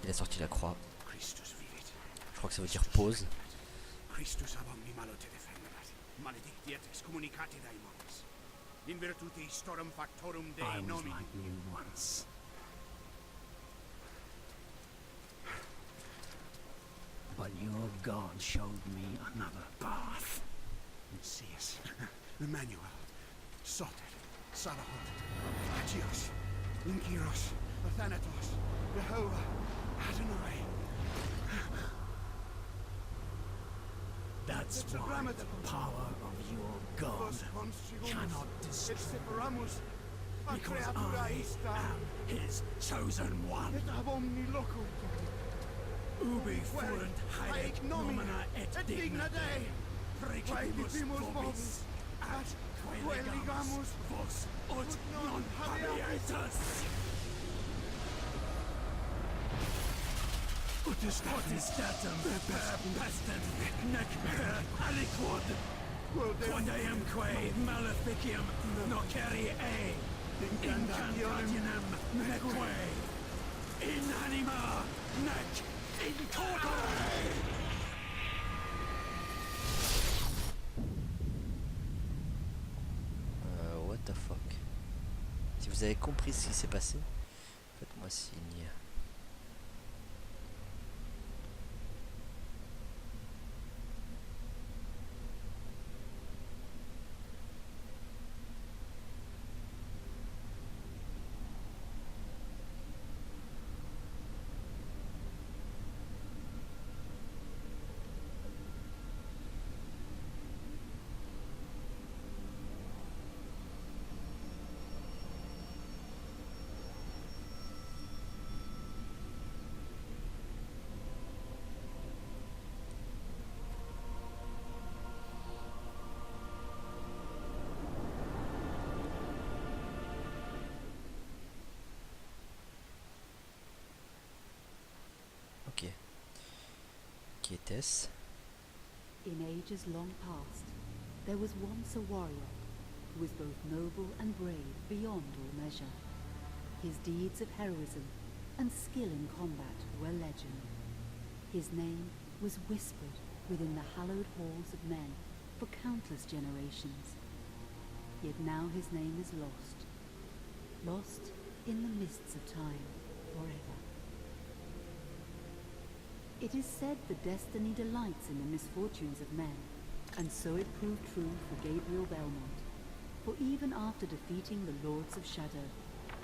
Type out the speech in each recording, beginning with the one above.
Il a sorti la croix. Christus vivit. Je crois que ça veut dire pause. Christus ab omni malo te defenderat. Maledictiat excommunicati daimones. In virtute storum factorum Dei I was nomi. like you once. But your God showed me another path. Seus, Emmanuel, Soter, Salahot, Agios, Inkiros, Athanatos, Jehovah, Adonai. That's why the power of your God cannot destroy. Because I am his chosen one. Et ab omni loco. Ubi fuerunt haec nomina et digna Dei. Praecipimus vobis, ad quae legamus vos ut non habeatus. Potestatem per pestem nec per aliquod, quod eamque maleficium nocere incantationem neque, in anima nec in corpore. What the fuck. Si vous avez compris ce qui s'est passé, faites-moi signe. Ok. Qui était-ce? In ages long past, there was once a warrior who was both noble and brave beyond all measure. His deeds of heroism and skill in combat were legend. His name was whispered within the hallowed halls of men for countless generations. Yet now his name is lost. Lost in the mists of time forever. It is said that destiny delights in the misfortunes of men, and so it proved true for Gabriel Belmont. For even after defeating the Lords of Shadow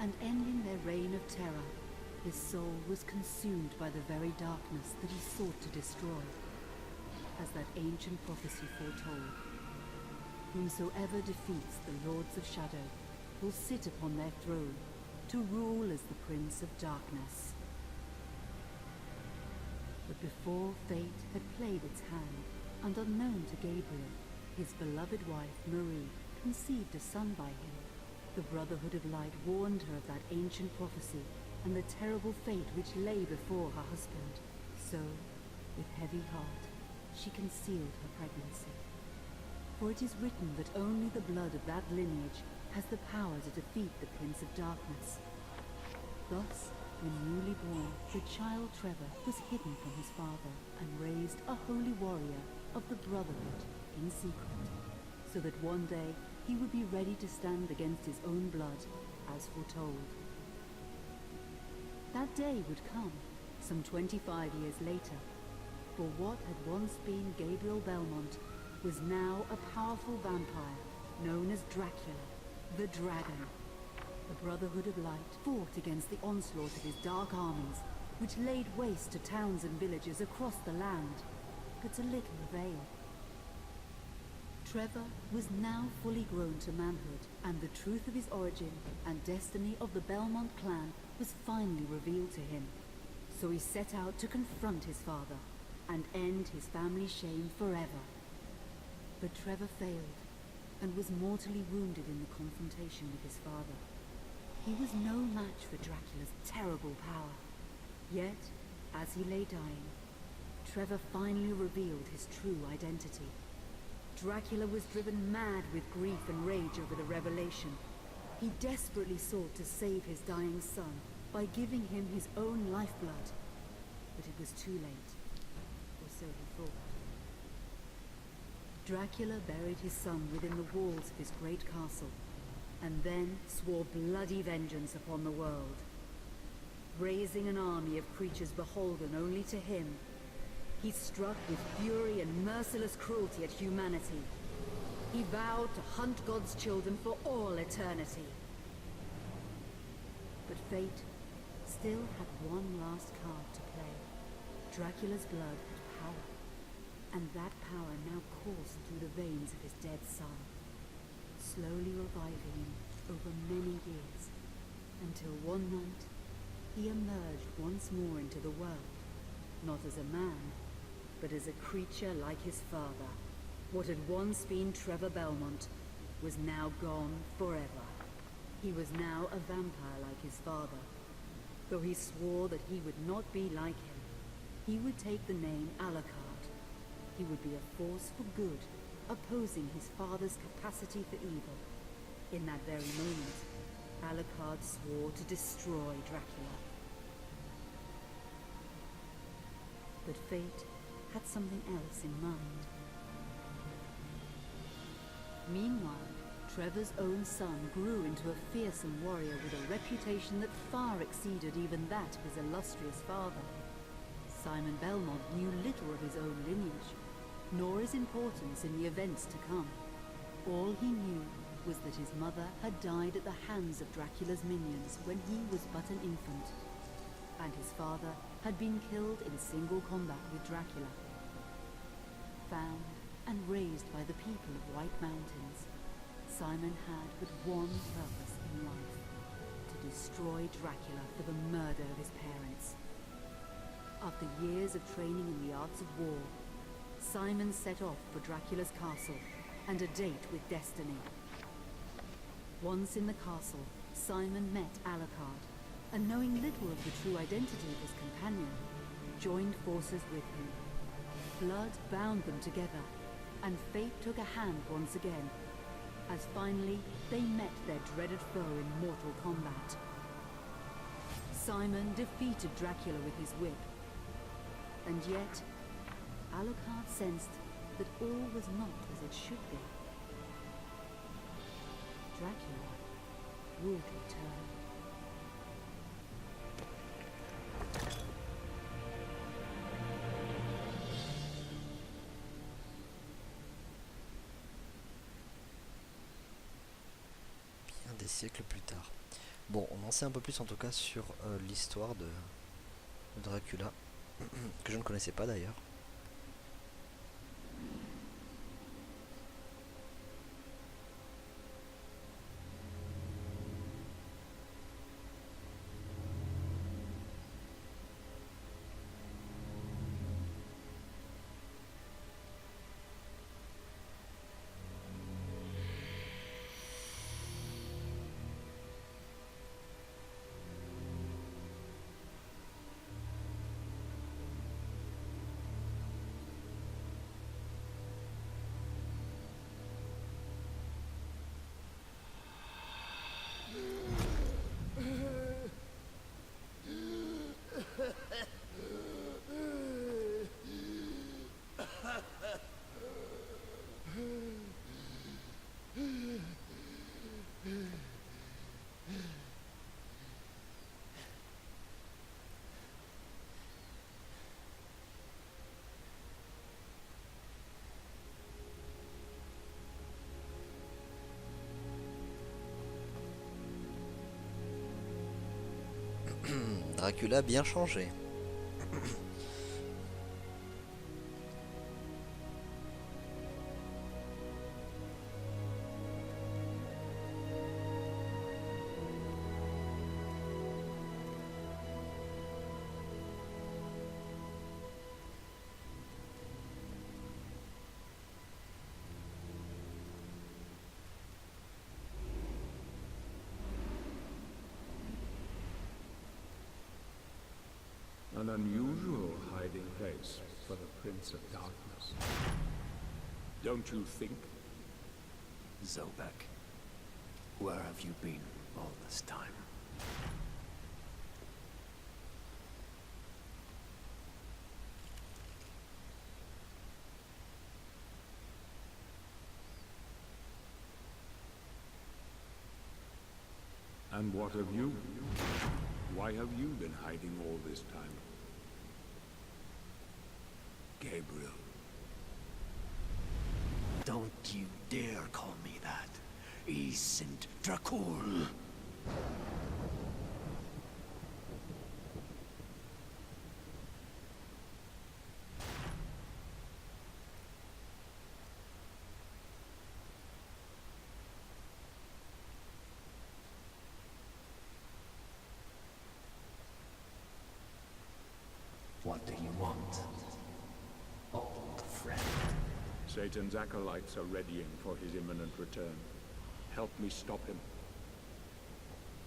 and ending their reign of terror, his soul was consumed by the very darkness that he sought to destroy, as that ancient prophecy foretold. Whomsoever defeats the Lords of Shadow will sit upon their throne to rule as the Prince of Darkness. But before fate had played its hand, and unknown to Gabriel, his beloved wife Marie conceived a son by him. The Brotherhood of Light warned her of that ancient prophecy and the terrible fate which lay before her husband. So, with heavy heart, she concealed her pregnancy. For it is written that only the blood of that lineage has the power to defeat the Prince of Darkness. Thus, when newly born, the child Trevor was hidden from his father and raised a holy warrior of the Brotherhood in secret, so that one day he would be ready to stand against his own blood, as foretold. That day would come, some 25 years later, for what had once been Gabriel Belmont was now a powerful vampire known as Dracula, the Dragon. The Brotherhood of Light fought against the onslaught of his dark armies, which laid waste to towns and villages across the land, but to little avail. Trevor was now fully grown to manhood, and the truth of his origin and destiny of the Belmont clan was finally revealed to him. So he set out to confront his father and end his family's shame forever. But Trevor failed and was mortally wounded in the confrontation with his father. He was no match for Dracula's terrible power. Yet, as he lay dying, Trevor finally revealed his true identity. Dracula was driven mad with grief and rage over the revelation. He desperately sought to save his dying son by giving him his own lifeblood, but it was too late. Or so he thought. Dracula buried his son within the walls of his great castle, and then swore bloody vengeance upon the world. Raising an army of creatures beholden only to him, he struck with fury and merciless cruelty at humanity. He vowed to hunt God's children for all eternity. But fate still had one last card to play. Dracula's blood had power, and that power now coursed through the veins of his dead son, slowly reviving him over many years, until one night he emerged once more into the world, not as a man, but as a creature like his father. What had once been Trevor Belmont was now gone forever. He was now a vampire like his father. Though he swore that he would not be like him, he would take the name Alucard. He would be a force for good, opposing his father's capacity for evil. In that very moment, Alucard swore to destroy Dracula. But fate had something else in mind. Meanwhile, Trevor's own son grew into a fearsome warrior with a reputation that far exceeded even that of his illustrious father. Simon Belmont knew little of his own lineage, nor his importance in the events to come. All he knew was that his mother had died at the hands of Dracula's minions when he was but an infant, and his father had been killed in single combat with Dracula. Found and raised by the people of White Mountains, Simon had but one purpose in life: to destroy Dracula for the murder of his parents. After years of training in the arts of war, Simon set off for Dracula's castle and a date with destiny. Once in the castle, Simon met Alucard, and knowing little of the true identity of his companion, joined forces with him. Blood bound them together, and fate took a hand once again, as finally they met their dreaded foe in mortal combat. Simon defeated Dracula with his whip, and yet Alucard sensed that all was not as it should be. Dracula would return. Des siècles plus tard. Bon, on en sait un peu plus en tout cas sur l'histoire de Dracula, que je ne connaissais pas d'ailleurs. Dracula bien changé. An unusual hiding place for the Prince of Darkness. Don't you think? Zobek, where have you been all this time? And what of you? Why have you been hiding all this time? Gabriel. Don't you dare call me that. I Saint Dracula. What do you want, old friend? Satan's acolytes are readying for his imminent return. Help me stop him.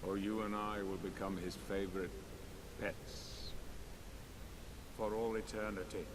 Or you and I will become his favorite pets. For all eternity.